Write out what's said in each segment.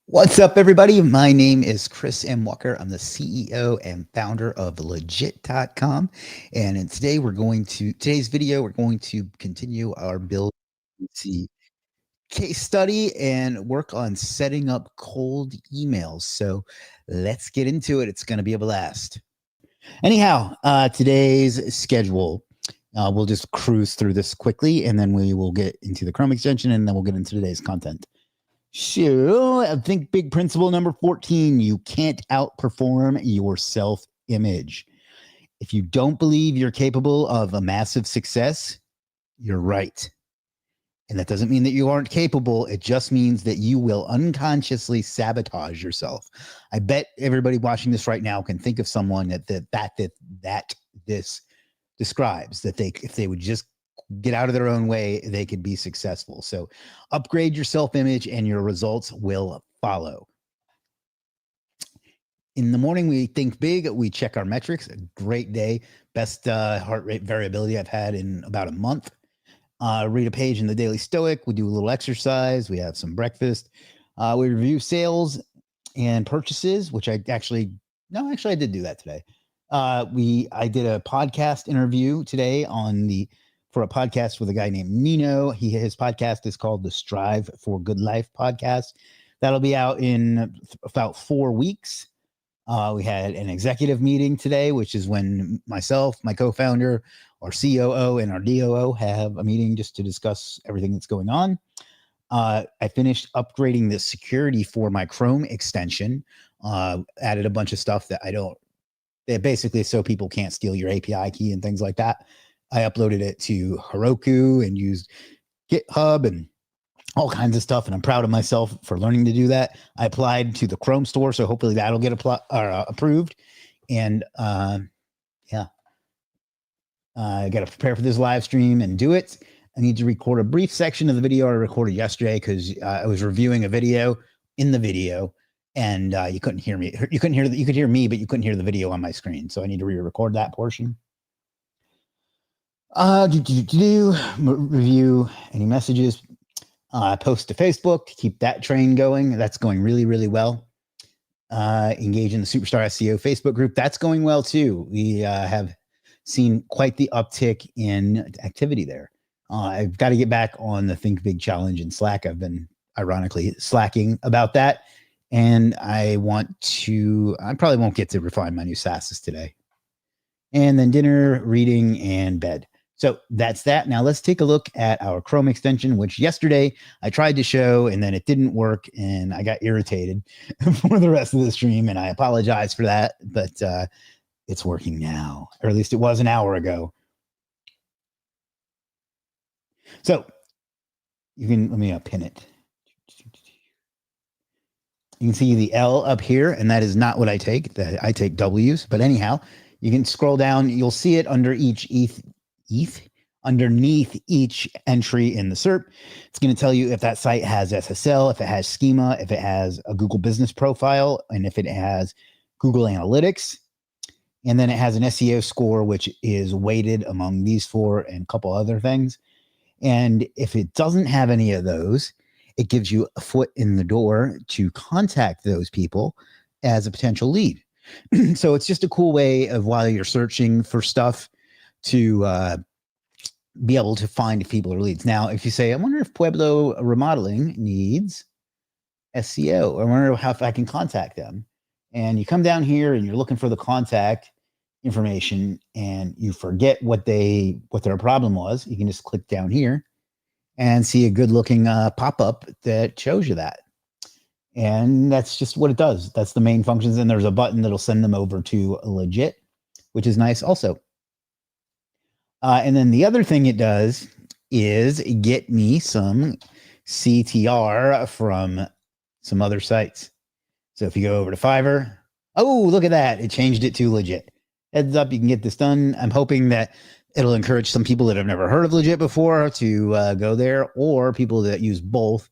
What's up, everybody? My name is Chris M. Walker. I'm the CEO and founder of legit.com. And today's video, we're going to continue our build case study and work on setting up cold emails. So let's get into it. It's going to be a blast. Anyhow, today's schedule. We'll just cruise through this quickly and then we will get into the Chrome extension and then we'll get into today's content. So, I think big principle number 14, you can't outperform your self-image. If you don't believe you're capable of a massive success, you're right. And that doesn't mean that you aren't capable. It just means that you will unconsciously sabotage yourself. I bet everybody watching this right now can think of someone that this describes, that if they would just get out of their own way, they could be successful. So upgrade your self-image and your results will follow. In the morning, we think big. We check our metrics. A great day. Best heart rate variability I've had in about a month. Read a page in the Daily Stoic. We do a little exercise. We have some breakfast. We review sales and purchases, which I did do that today. I did a podcast interview today for a podcast with a guy named Nino. His podcast is called the Strive for Good Life podcast. That'll be out in about 4 weeks. We had an executive meeting today, which is when myself, my co-founder, our COO, and our DOO have a meeting just to discuss everything that's going on. I finished upgrading the security for my Chrome extension, added a bunch of stuff basically so people can't steal your API key and things like that. I uploaded it to Heroku and used GitHub and all kinds of stuff. And I'm proud of myself for learning to do that. I applied to the Chrome store, so hopefully that'll get approved. And I got to prepare for this live stream and do it. I need to record a brief section of the video I recorded yesterday because I was reviewing a video in the video and you couldn't hear me. You could hear me, but you couldn't hear the video on my screen. So I need to re-record that portion. Review any messages, post to Facebook, keep that train going. That's going really, really well. Engage in the Superstar SEO Facebook group. That's going well too. We have seen quite the uptick in activity there. I've got to get back on the Think Big Challenge in Slack. I've been ironically slacking about that. And I probably won't get to refine my new SASs today. And then dinner, reading, and bed. So that's that. Now let's take a look at our Chrome extension, which yesterday I tried to show and then it didn't work and I got irritated for the rest of the stream. And I apologize for that, but it's working now, or at least it was an hour ago. So let me pin it. You can see the L up here, and that is not what I take. I take W's, but anyhow, you can scroll down. You'll see it under underneath each entry in the SERP. It's going to tell you if that site has SSL, if it has schema, if it has a Google business profile, and if it has Google Analytics. And then it has an SEO score, which is weighted among these four and a couple other things. And if it doesn't have any of those, it gives you a foot in the door to contact those people as a potential lead. So it's just a cool way of, while you're searching for stuff, to be able to find people or leads. Now, if you say, I wonder if Pueblo Remodeling needs SEO, I wonder if I can contact them. And you come down here and you're looking for the contact information and you forget what their problem was, you can just click down here and see a good looking pop-up that shows you that. And that's just what it does. That's the main functions. And there's a button that'll send them over to Legit, which is nice also. And then the other thing it does is get me some CTR from some other sites. So if you go over to Fiverr, oh, look at that. It changed it to Legit. Heads up, you can get this done. I'm hoping that it'll encourage some people that have never heard of Legit before to go there, or people that use both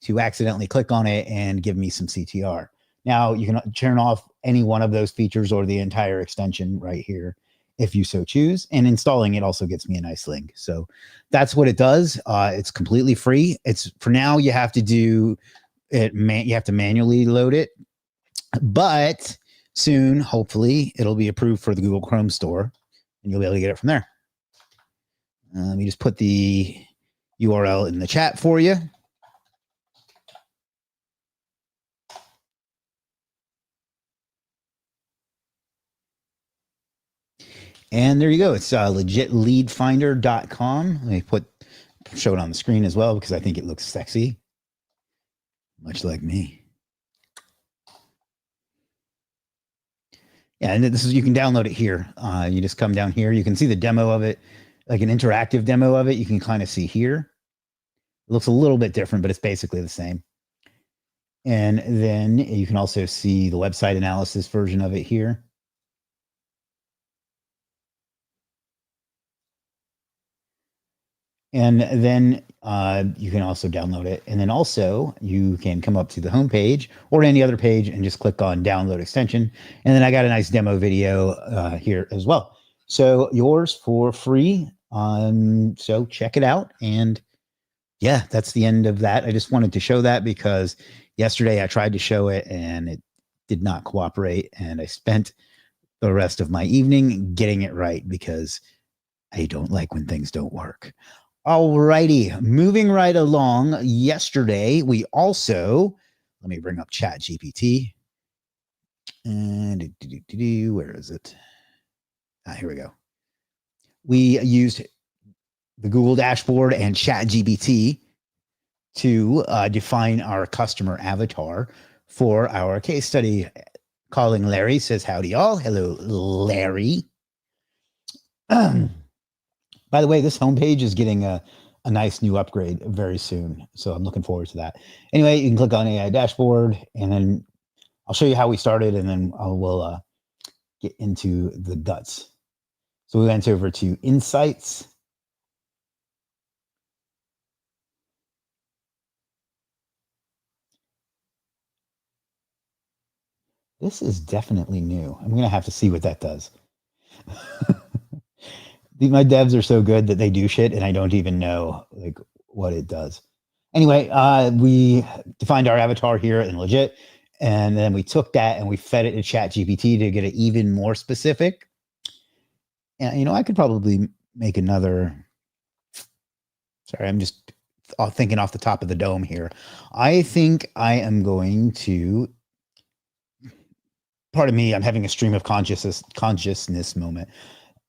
to accidentally click on it and give me some CTR. Now, you can turn off any one of those features or the entire extension right here if you so choose. And installing it also gets me a nice link. So that's what it does. It's completely free. For now, you have to do You have to manually load it, but soon, hopefully, it'll be approved for the Google Chrome store, and you'll be able to get it from there. Let me just put the URL in the chat for you. And there you go. It's legitleadfinder.com. Let me show it on the screen as well because I think it looks sexy, much like me. Yeah, and you can download it here. You just come down here. You can see the demo of it, like an interactive demo of it. You can kind of see here. It looks a little bit different, but it's basically the same. And then you can also see the website analysis version of it here. And then you can also download it. And then also you can come up to the home page or any other page and just click on download extension. And then I got a nice demo video here as well. So yours for free. So check it out. And yeah, that's the end of that. I just wanted to show that because yesterday I tried to show it and it did not cooperate. And I spent the rest of my evening getting it right because I don't like when things don't work. All righty, moving right along. Yesterday, we also, let me bring up ChatGPT. And where is it? Here we go. We used the Google dashboard and ChatGPT to define our customer avatar for our case study. Calling Larry says, howdy all. Hello, Larry. By the way, this homepage is getting a nice new upgrade very soon. So I'm looking forward to that. Anyway, you can click on AI dashboard and then I'll show you how we started and then we'll get into the guts. So we went over to insights. This is definitely new. I'm going to have to see what that does. My devs are so good that they do shit and I don't even know like what it does. Anyway, we defined our avatar here in Legit, and then we took that and we fed it to ChatGPT to get it even more specific. And I could probably make another. Sorry, I'm just thinking off the top of the dome here. I think I am going to. Pardon me, I'm having a stream of consciousness moment.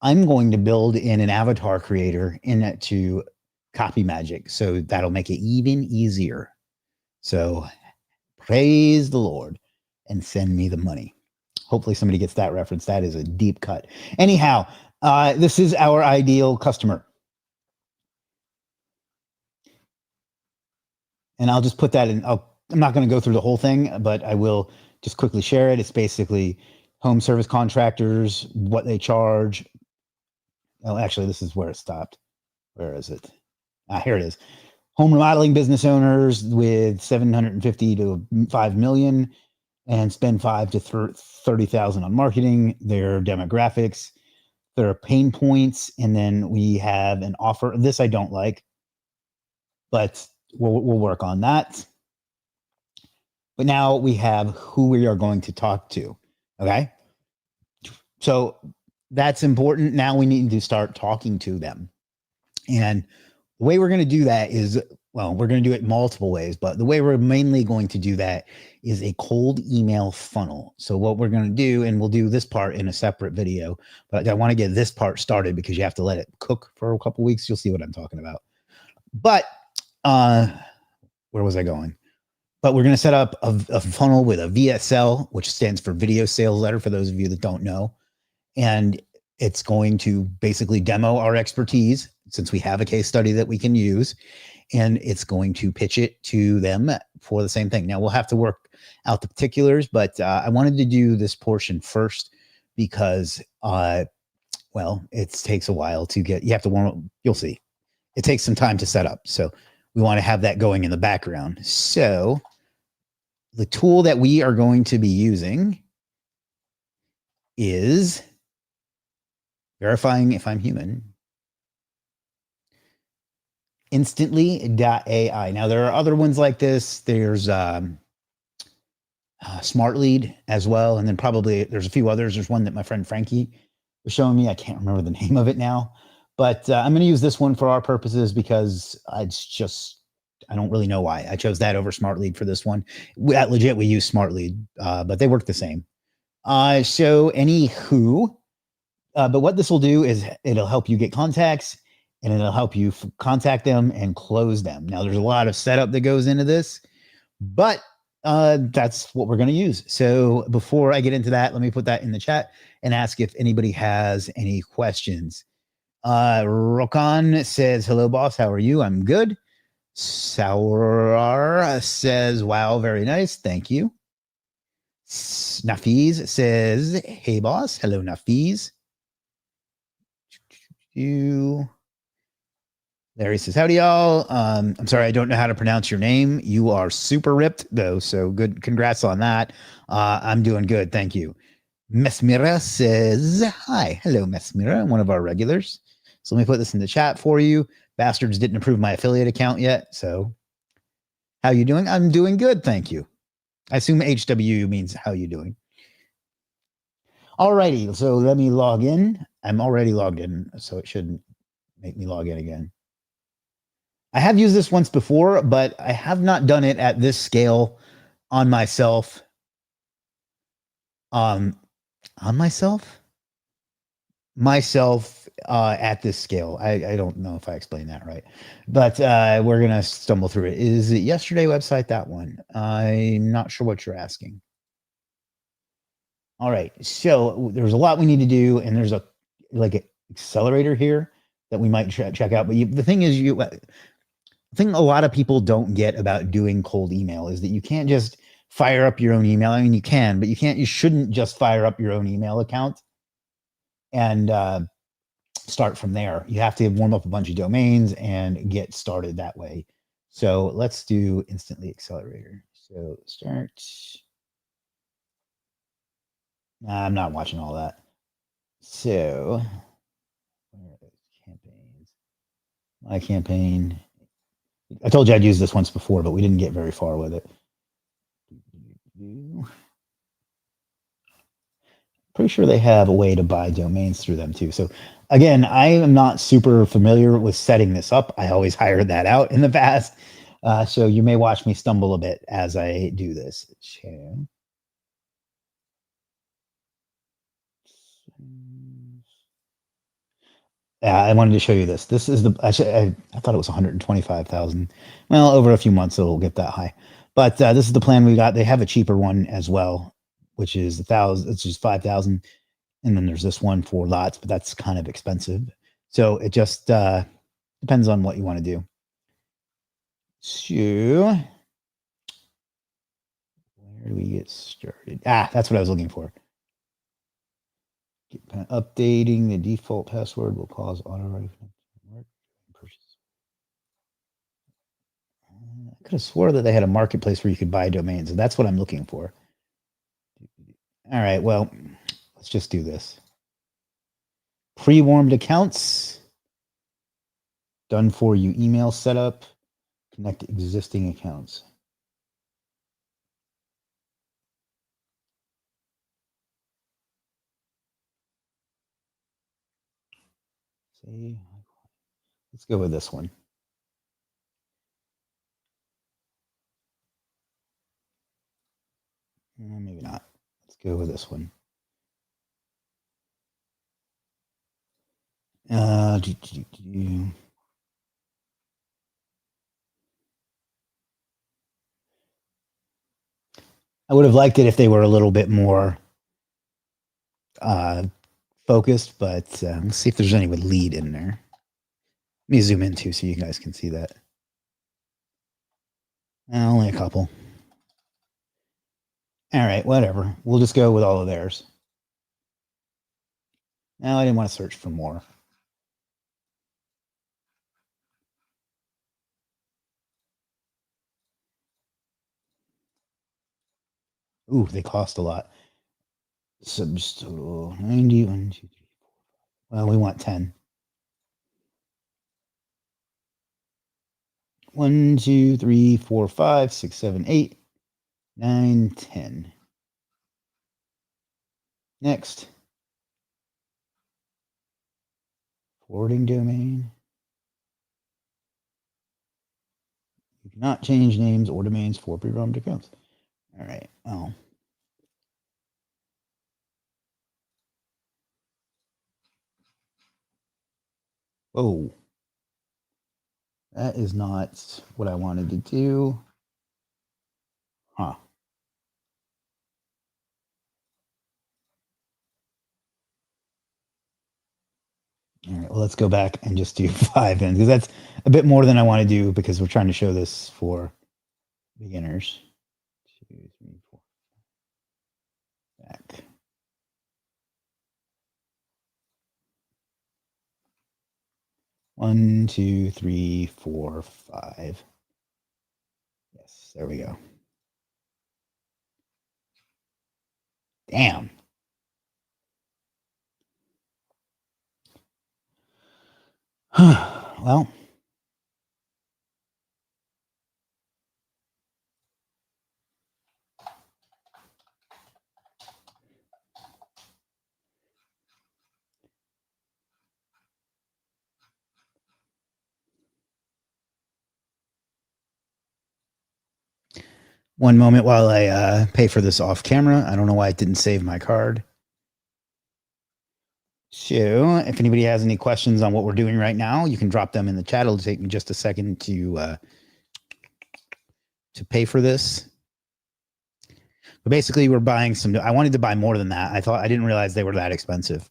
I'm going to build in an avatar creator into Copy Magic. So that'll make it even easier. So praise the Lord and send me the money. Hopefully somebody gets that reference. That is a deep cut. Anyhow, this is our ideal customer. And I'll just put that in. I'm not going to go through the whole thing, but I will just quickly share it. It's basically home service contractors, what they charge. Oh, actually, this is where it stopped. Where is it? Here it is. Home remodeling business owners with 750 to 5 million and spend 5 to 30,000 on marketing, their demographics, their pain points, and then we have an offer. This I don't like, but we'll work on that. But now we have who we are going to talk to. Okay. So that's important. Now we need to start talking to them. And the way we're going to do that is, well, we're going to do it multiple ways, but the way we're mainly going to do that is a cold email funnel. So what we're going to do, and we'll do this part in a separate video, but I want to get this part started because you have to let it cook for a couple weeks. You'll see what I'm talking about. But where was I going? But we're going to set up a funnel with a VSL, which stands for video sales letter, for those of you that don't know. And it's going to basically demo our expertise since we have a case study that we can use. And it's going to pitch it to them for the same thing. Now we'll have to work out the particulars, but I wanted to do this portion first because, well, it takes a while to get, you have to warm, you'll see. It takes some time to set up. So we want to have that going in the background. So the tool that we are going to be using is verifying if I'm human. instantly.ai. Now, there are other ones like this. There's Smart Lead as well. And then probably there's a few others. There's one that my friend Frankie was showing me. I can't remember the name of it now. But I'm going to use this one for our purposes because I don't really know why. I chose that over Smart Lead for this one. At Legit, we use Smart Lead, but they work the same. So anywho, but what this will do is it'll help you get contacts and it'll help you contact them and close them. Now, there's a lot of setup that goes into this, but that's what we're going to use. So before I get into that, let me put that in the chat and ask if anybody has any questions. Rokan says, hello, boss. How are you? I'm good. Saurar says, wow, very nice. Thank you. Nafiz says, hey, boss. Hello, Nafiz. Larry says, howdy, y'all. I'm sorry, I don't know how to pronounce your name. You are super ripped, though, so good. Congrats on that. I'm doing good. Thank you. Mesmira says, hi. Hello, Mesmira, one of our regulars. So let me put this in the chat for you. Bastards didn't approve my affiliate account yet, so how you doing? I'm doing good, thank you. I assume HW means how you doing. Alrighty, so let me log in. I'm already logged in, so it shouldn't make me log in again. I have used this once before, but I have not done it at this scale on myself. On myself at this scale. I don't know if I explained that right, but we're gonna stumble through it. Is it yesterday website? That one? I'm not sure what you're asking. All right, so there's a lot we need to do, and there's a accelerator here that we might check out. But the thing is, the thing a lot of people don't get about doing cold email is that you can't just fire up your own email. I mean, you can, but you shouldn't just fire up your own email account and start from there. You have to warm up a bunch of domains and get started that way. So let's do Instantly Accelerator. So start. I'm not watching all that. So where are those campaigns? My campaign. I told you I'd used this once before, but we didn't get very far with it. Pretty sure they have a way to buy domains through them too. So again, I am not super familiar with setting this up. I always hired that out in the past. So you may watch me stumble a bit as I do this. Yeah, I wanted to show you this. This is I thought it was 125,000. Well, over a few months it'll get that high. But this is the plan we got. They have a cheaper one as well, which is 1,000. It's just 5,000, and then there's this one for lots, but that's kind of expensive. So it just depends on what you want to do. So where do we get started? That's what I was looking for. Updating the default password will cause auto purchase. I could have swore that they had a marketplace where you could buy domains, and that's what I'm looking for. All right, well, let's just do this. Pre-warmed accounts. Done for you. Email setup. Connect existing accounts. See, let's go with this one. Maybe not. Let's go with this one. I would have liked it if they were a little bit more focused, but let's see if there's any with lead in there. Let me zoom in too so you guys can see that. Only a couple. All right, whatever. We'll just go with all of theirs. No, I didn't want to search for more. Ooh, they cost a lot. Subtotal 90, 1, 2, 3, 4. Well, we want 10. 1, 2, 3, 4, 5, 6, 7, 8, 9, 10. Next. Forwarding domain. You cannot change names or domains for pre-programmed accounts. All right. Well. Whoa. That is not what I wanted to do. Huh. All right. Well, let's go back and just do 5 then, because that's a bit more than I want to do because we're trying to show this for beginners. 2, 3, 4. Back. One, 2, 3, 4, 5. Yes, there we go. Damn. Well. One moment while I pay for this off camera. I don't know why it didn't save my card. So, if anybody has any questions on what we're doing right now, you can drop them in the chat. It'll take me just a second to pay for this. But basically, we're buying some. I wanted to buy more than that. I didn't realize they were that expensive,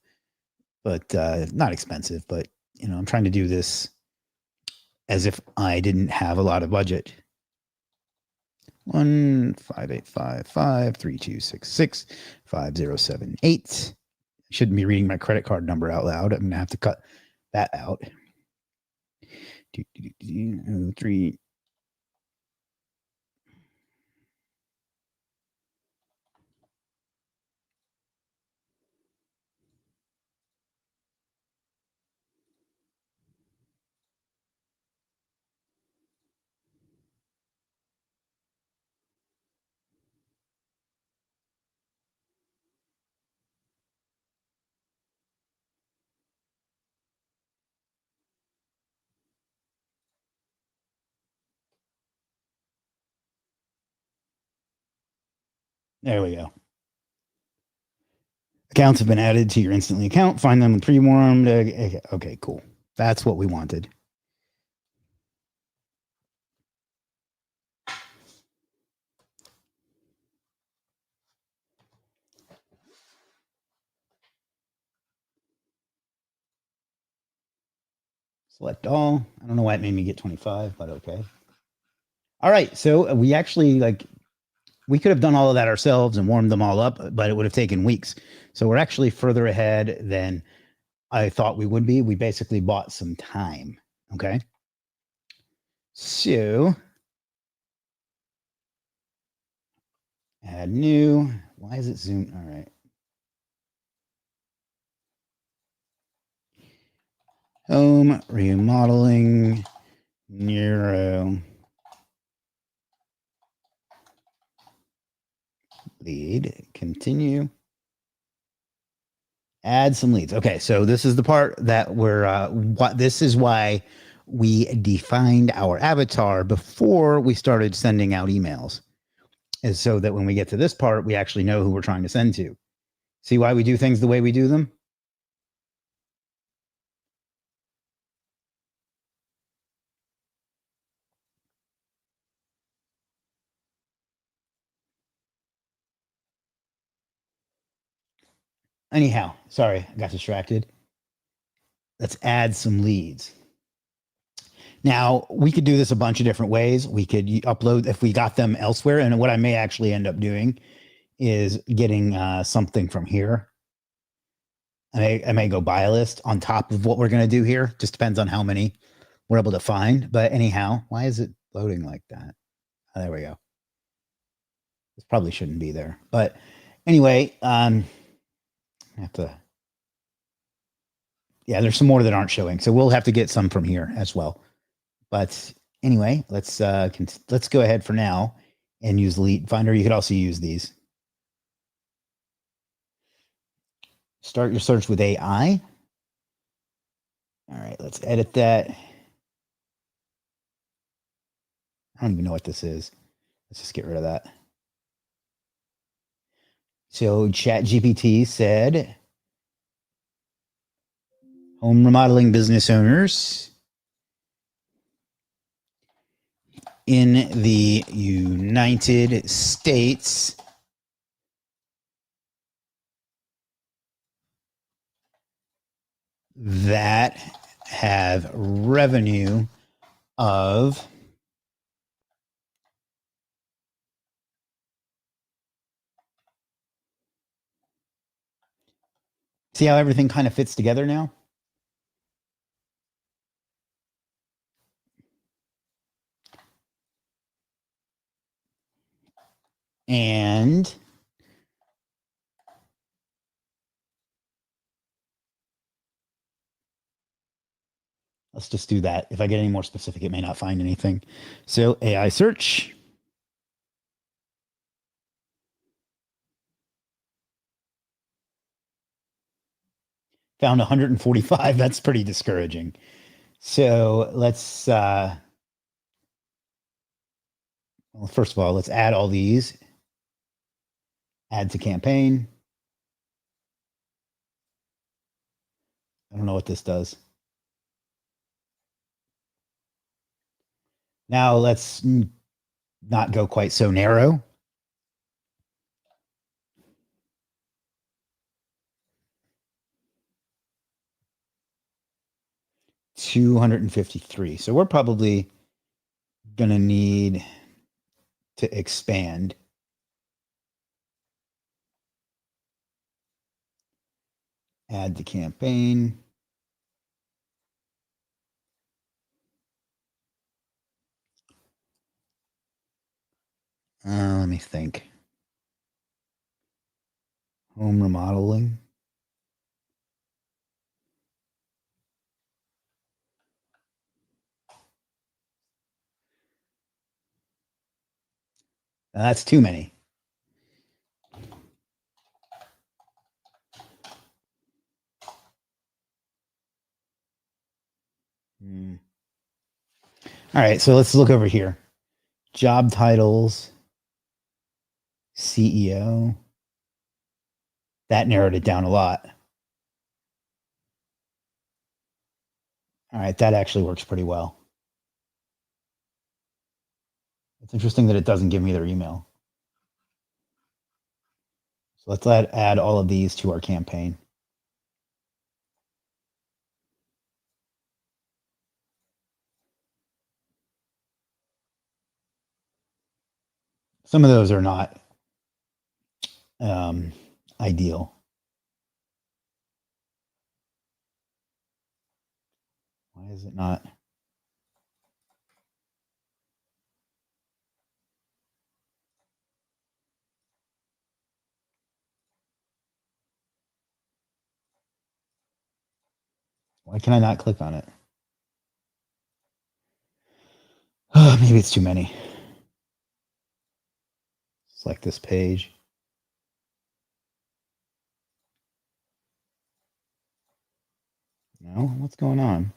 but not expensive. But I'm trying to do this as if I didn't have a lot of budget. 1585532665078. Shouldn't be reading my credit card number out loud. I'm gonna have to cut that out. 3. There we go. Accounts have been added to your Instantly account. Find them in pre-warmed. Okay, cool. That's what we wanted. Select all. I don't know why it made me get 25, but okay. All right, so we actually we could have done all of that ourselves and warmed them all up, but it would have taken weeks. So we're actually further ahead than I thought we would be. We basically bought some time. Okay. So add new. Why is it zoomed? All right. Home remodeling Neuro lead. Continue. Add some leads. Okay, so this is the part that we're this is why we defined our avatar before we started sending out emails, is so that when we get to this part, we actually know who we're trying to send to. See why we do things the way we do them? Anyhow, sorry, I got distracted. Let's add some leads. Now, we could do this a bunch of different ways. We could upload if we got them elsewhere. And what I may actually end up doing is getting something from here. I may go buy a list on top of what we're going to do here. Just depends on how many we're able to find. But anyhow, why is it loading like that? Oh, there we go. This probably shouldn't be there. But anyway, I have to. Yeah, there's some more that aren't showing. So we'll have to get some from here as well. But Anyway, let's go ahead for now and use Lead Finder. You could also use these. Start your search with AI. All right, let's edit that. I don't even know what this is. Let's just get rid of that. So ChatGPT said, home remodeling business owners in the United States that have revenue of see how everything kind of fits together now? And let's just do that. If I get any more specific, it may not find anything. So AI search. Found 145. That's pretty discouraging. So let's, well, first of all, let's add all these. Add to campaign. I don't know what this does. Now let's not go quite so narrow. $253. So we're probably going to need to expand. Add to campaign. Let me think. Home remodeling. That's too many. All right, so let's look over here. Job titles, CEO. That narrowed it down a lot. All right, that actually works pretty well. It's interesting that it doesn't give me their email. So let's add all of these to our campaign. Some of those are not ideal. Why is it not? Why can I not click on it? Oh, maybe it's too many. Select this page. No, what's going on?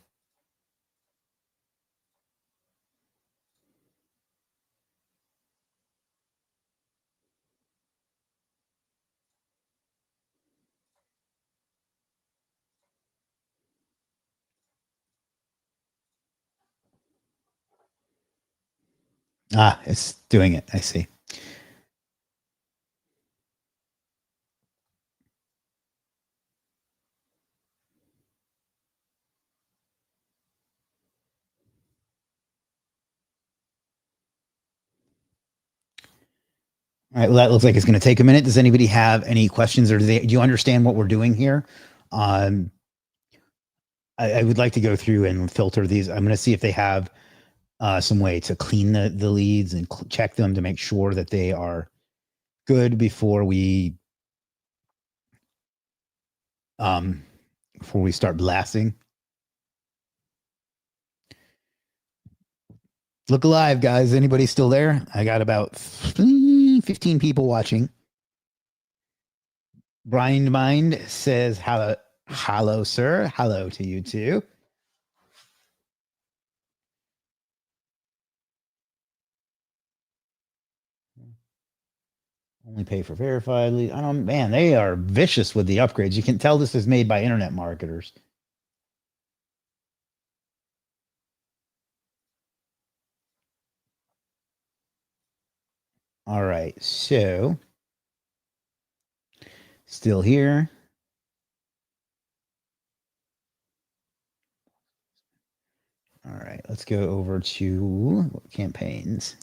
Ah, it's doing it. I see. All right. Well, that looks like it's going to take a minute. Does anybody have any questions, or do you understand what we're doing here? I would like to go through and filter these. I'm going to see if they have some way to clean the leads and check them to make sure that they are good before we start blasting. Look alive, guys. Anybody still there? I got about 15 people watching. Brian Mind says hello, hello, sir. Hello to you too. Only pay for verified lead. I don't, man, they are vicious with the upgrades. You can tell this is made by internet marketers. All right, so still here. All right, let's go over to campaigns.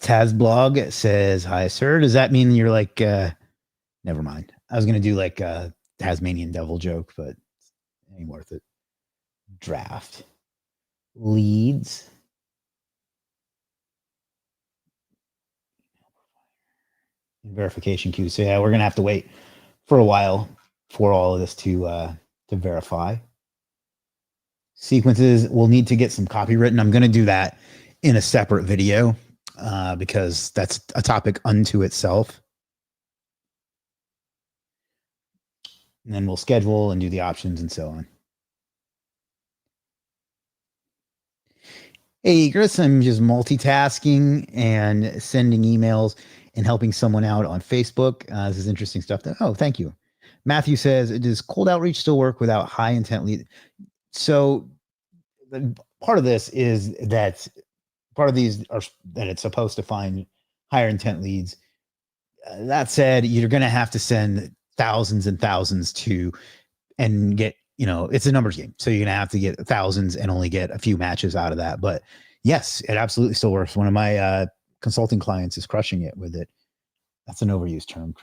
Taz blog says, "Hi, sir." Does that mean you're like? Never mind. I was gonna do like a Tasmanian devil joke, but it ain't worth it. Draft leads. Verification queue. So yeah, we're gonna have to wait for a while for all of this to verify. Sequences, we'll need to get some copy written. I'm gonna do that in a separate video because that's a topic unto itself. And then we'll schedule and do the options and so on. Hey, Chris, I'm just multitasking and sending emails and helping someone out on Facebook. This is interesting stuff. Oh, thank you. Matthew says, does cold outreach still work without high intent lead? So part of this is that part of these are that it's supposed to find higher intent leads. That said, you're going to have to send thousands and thousands to and get, it's a numbers game. So you're going to have to get thousands and only get a few matches out of that. But yes, it absolutely still works. One of my consulting clients is crushing it with it. That's an overused term,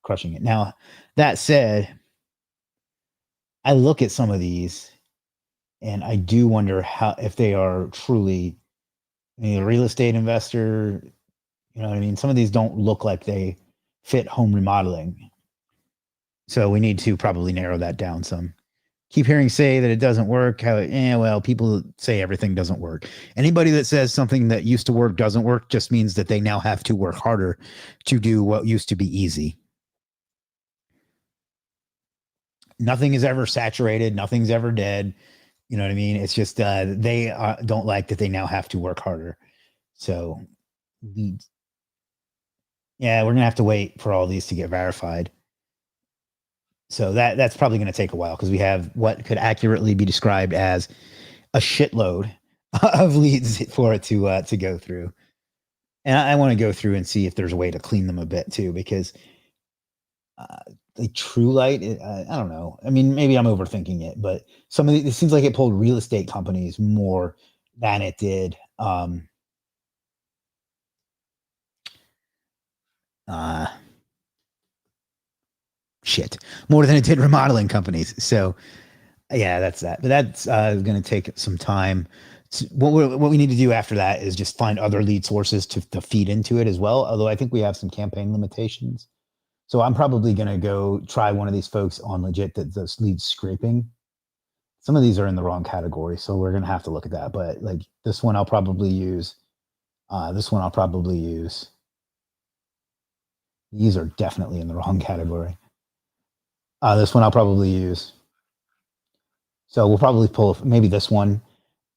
crushing it. Now, that said, I look at some of these and I do wonder if they are truly a real estate investor. You know what I mean? Some of these don't look like they fit home remodeling. So we need to probably narrow that down some. Keep hearing say that it doesn't work. Well, people say everything doesn't work. Anybody that says something that used to work doesn't work just means that they now have to work harder to do what used to be easy. Nothing is ever saturated. Nothing's ever dead. You know what I mean? It's just they don't like that they now have to work harder. So, yeah, we're gonna have to wait for all these to get verified. So that's probably going to take a while because we have what could accurately be described as a shitload of leads for it to go through. And I want to go through and see if there's a way to clean them a bit too, because the TrueLight, I don't know. I mean, maybe I'm overthinking it, but it seems like it pulled real estate companies more than it did more than it did remodeling companies. So yeah, that's that. But that's going to take some time. What we need to do after that is just find other lead sources to feed into it as well. Although I think we have some campaign limitations. So I'm probably going to go try one of these folks on Legit that does lead scraping. Some of these are in the wrong category, so we're going to have to look at that. But like this one, I'll probably use. This one, I'll probably use. These are definitely in the wrong category. This one, I'll probably use. So we'll probably pull maybe this one,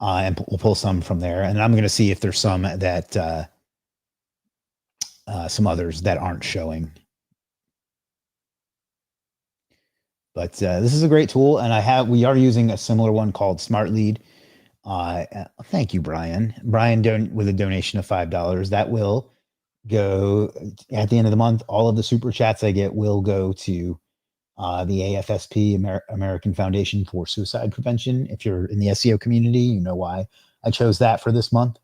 and we'll pull some from there. And I'm going to see if there's some that some others that aren't showing. But this is a great tool, and we are using a similar one called Smart Lead. Thank you, Brian. Brian with a donation of $5. That will go at the end of the month. All of the super chats I get will go to the AFSP, American Foundation for Suicide Prevention. If you're in the SEO community, you know why I chose that for this month.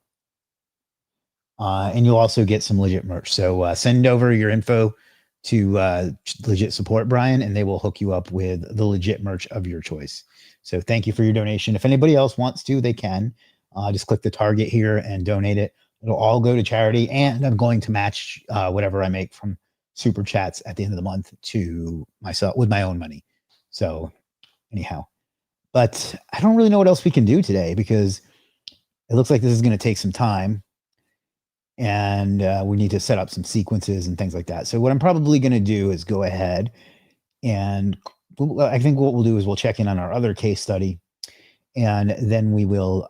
And you'll also get some Legit merch. So send over your info to Legit Support, Brian, and they will hook you up with the Legit merch of your choice. So thank you for your donation. If anybody else wants to, they can. Just click the target here and donate it. It'll all go to charity, and I'm going to match whatever I make from super chats at the end of the month to myself with my own money. So anyhow, but I don't really know what else we can do today because it looks like this is going to take some time, and we need to set up some sequences and things like that. So what I'm probably going to do is go ahead and I think what we'll do is we'll check in on our other case study, and then we will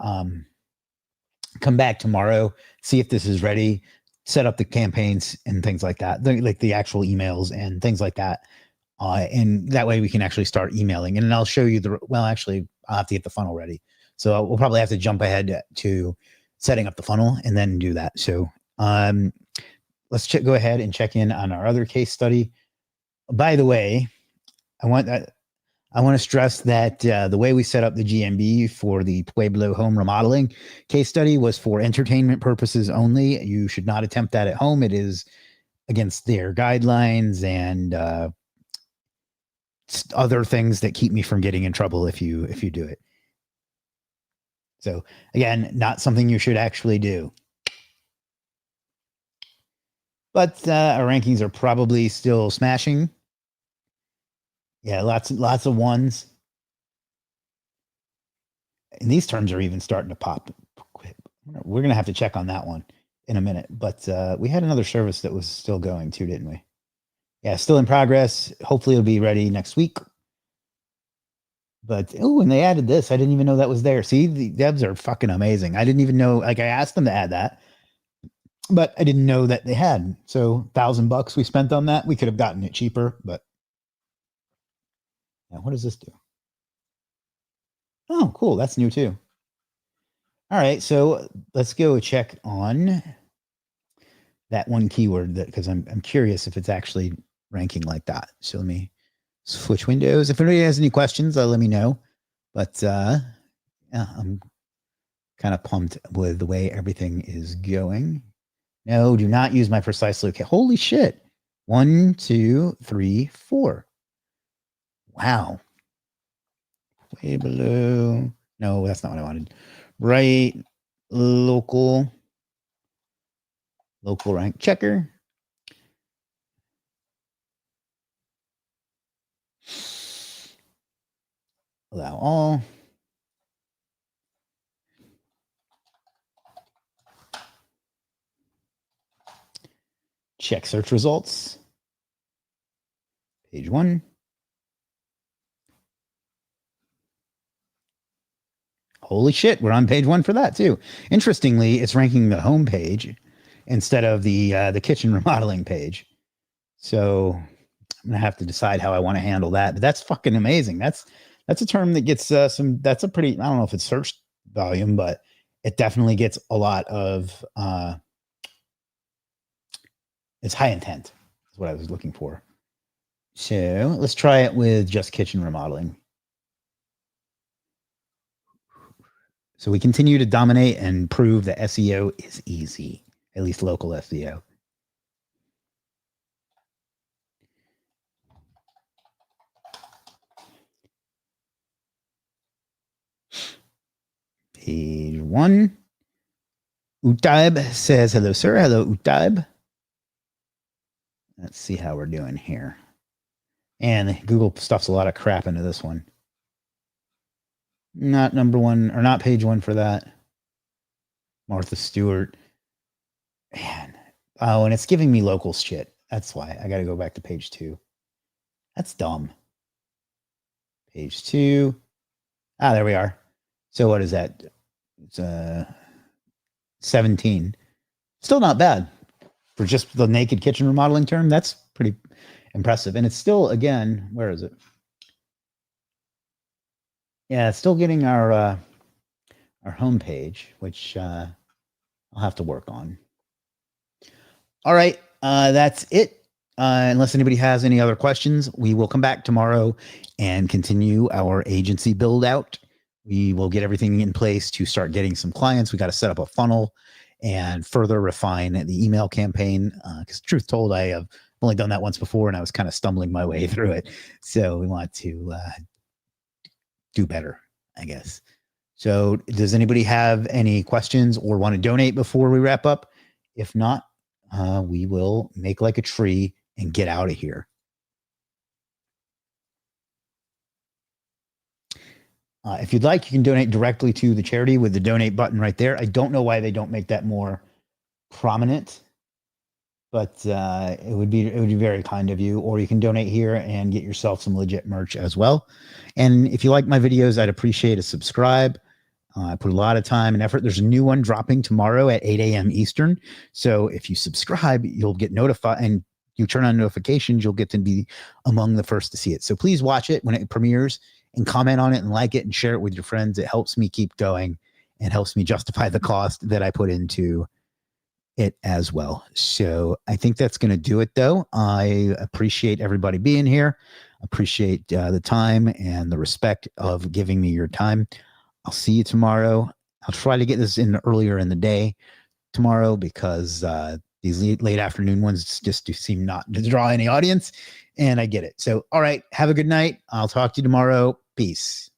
come back tomorrow, see if this is ready, set up the campaigns and things like that, like the actual emails and things like that. And that way we can actually start emailing. And then I'll show you actually, I'll have to get the funnel ready. So we'll probably have to jump ahead to setting up the funnel and then do that. So let's go ahead and check in on our other case study. By the way, I want to stress that the way we set up the GMB for the Pueblo home remodeling case study was for entertainment purposes only. You should not attempt that at home. It is against their guidelines and other things that keep me from getting in trouble if you do it. So again, not something you should actually do. But our rankings are probably still smashing. Yeah, lots of ones. And these terms are even starting to pop. We're going to have to check on that one in a minute. But we had another service that was still going too, didn't we? Yeah, still in progress. Hopefully it'll be ready next week. But, when they added this, I didn't even know that was there. See, the devs are fucking amazing. I didn't even know, I asked them to add that, but I didn't know that they had. So $1,000 we spent on that. We could have gotten it cheaper, but now what does this do? Oh, cool. That's new too. All right. So let's go check on that one keyword because I'm curious if it's actually ranking like that. So let me switch windows. If anybody has any questions, let me know. But yeah, I'm kind of pumped with the way everything is going. No, do not use my precise location. Holy shit. 1, 2, 3, 4. Wow. Way below. No, that's not what I wanted. Right. Local rank checker. Allow all. Check search results. Page 1. Holy shit, we're on page 1 for that too. Interestingly, it's ranking the home page instead of the kitchen remodeling page. So I'm gonna have to decide how I want to handle that. But that's fucking amazing. That's a term that gets some. That's a pretty. I don't know if it's search volume, but it definitely gets a lot of. It's high intent. Is what I was looking for. So let's try it with just kitchen remodeling. So we continue to dominate and prove that SEO is easy, at least local SEO. Page 1. Utaib says, hello, sir. Hello, Utaib. Let's see how we're doing here. And Google stuffs a lot of crap into this one. Not number 1 or not page 1 for that. Martha Stewart. Man. Oh, and it's giving me local shit. That's why I got to go back to page 2. That's dumb. Page 2. Ah, there we are. So what is that? It's 17. Still not bad for just the naked kitchen remodeling term. That's pretty impressive. And it's still, again, where is it? Yeah, it's still getting our homepage, which I'll have to work on. All right, that's it. Unless anybody has any other questions, we will come back tomorrow and continue our agency build out. We will get everything in place to start getting some clients. We got to set up a funnel and further refine the email campaign. Because truth told, I have only done that once before and I was kind of stumbling my way through it. So we want to do better, I guess. So does anybody have any questions or want to donate before we wrap up? If not, we will make like a tree and get out of here. If you'd like, you can donate directly to the charity with the donate button right there. I don't know why they don't make that more prominent, but it would be very kind of you. Or you can donate here and get yourself some legit merch as well. And if you like my videos, I'd appreciate a subscribe. I put a lot of time and effort. There's a new one dropping tomorrow at 8 a.m. Eastern. So if you subscribe, you'll get notified, and you turn on notifications, you'll get to be among the first to see it. So please watch it when it premieres and comment on it and like it and share it with your friends. It helps me keep going and helps me justify the cost that I put into it as well. So I think that's going to do it, though. I appreciate everybody being here. Appreciate the time and the respect of giving me your time. I'll see you tomorrow. I'll try to get this in earlier in the day tomorrow because these late afternoon ones just do seem not to draw any audience, and I get it. So, all right, have a good night. I'll talk to you tomorrow. Peace.